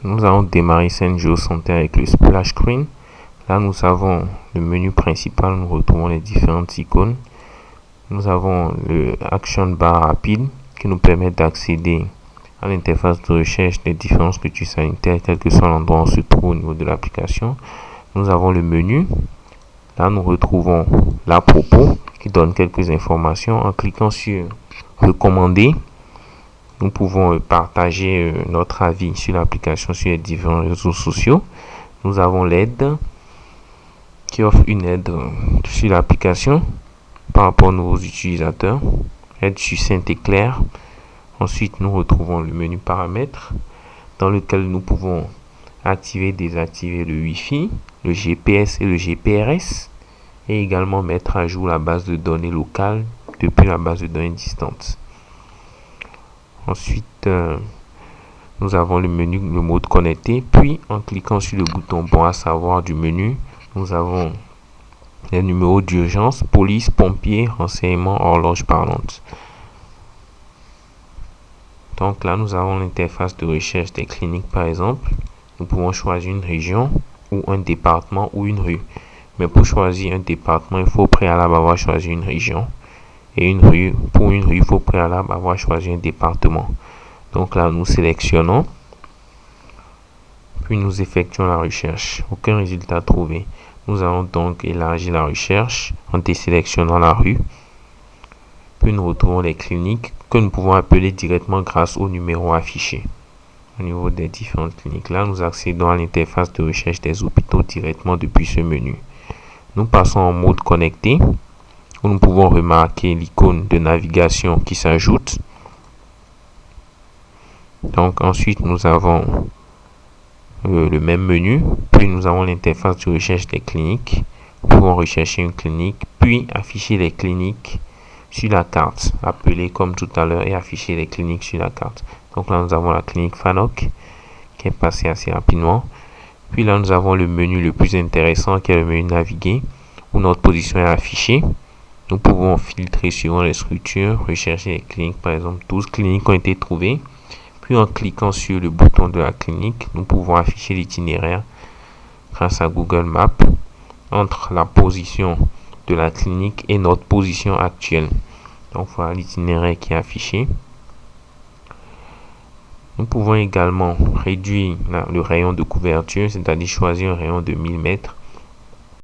Nous allons démarrer Scène Géosanté avec le splash screen. Là, nous avons le menu principal, nous retrouvons les différentes icônes. Nous avons le Action Bar rapide qui nous permet d'accéder à l'interface de recherche des différentes structures sanitaires, quel que soit l'endroit où on se trouve au niveau de l'application. Nous avons le menu. Là, nous retrouvons l'à propos qui donne quelques informations. En cliquant sur Recommander, nous pouvons partager notre avis sur l'application sur les différents réseaux sociaux. Nous avons l'aide qui offre une aide sur l'application par rapport aux nouveaux utilisateurs. Aide succincte et claire. Ensuite, nous retrouvons le menu paramètres dans lequel nous pouvons activer et désactiver le Wi-Fi, le GPS et le GPRS et également mettre à jour la base de données locale depuis la base de données distante. Ensuite, nous avons le menu, le mode connecté. Puis, en cliquant sur le bouton bon à savoir du menu, nous avons les numéros d'urgence, police, pompiers, renseignements, horloge parlante. Donc là, nous avons l'interface de recherche des cliniques par exemple. Nous pouvons choisir une région ou un département ou une rue. Mais pour choisir un département, il faut au préalable avoir choisi une région. Et pour une rue, il faut au préalable avoir choisi un département. Donc là, nous sélectionnons. Puis nous effectuons la recherche. Aucun résultat trouvé. Nous allons donc élargir la recherche en désélectionnant la rue. Puis nous retrouvons les cliniques que nous pouvons appeler directement grâce au numéro affiché. Au niveau des différentes cliniques, là, nous accédons à l'interface de recherche des hôpitaux directement depuis ce menu. Nous passons en mode connecté, où nous pouvons remarquer l'icône de navigation qui s'ajoute. Donc ensuite, nous avons le même menu, puis nous avons l'interface de recherche des cliniques. Nous pouvons rechercher une clinique, puis afficher les cliniques sur la carte, appeler comme tout à l'heure et afficher les cliniques sur la carte. Donc là, nous avons la clinique Fanoc qui est passée assez rapidement. Puis là, nous avons le menu le plus intéressant qui est le menu naviguer où notre position est affichée. Nous pouvons filtrer suivant les structures, rechercher les cliniques. Par exemple, 12 cliniques ont été trouvées. Puis en cliquant sur le bouton de la clinique, nous pouvons afficher l'itinéraire grâce à Google Maps entre la position de la clinique et notre position actuelle. Donc voilà l'itinéraire qui est affiché. Nous pouvons également réduire le rayon de couverture, c'est-à-dire choisir un rayon de 1000 mètres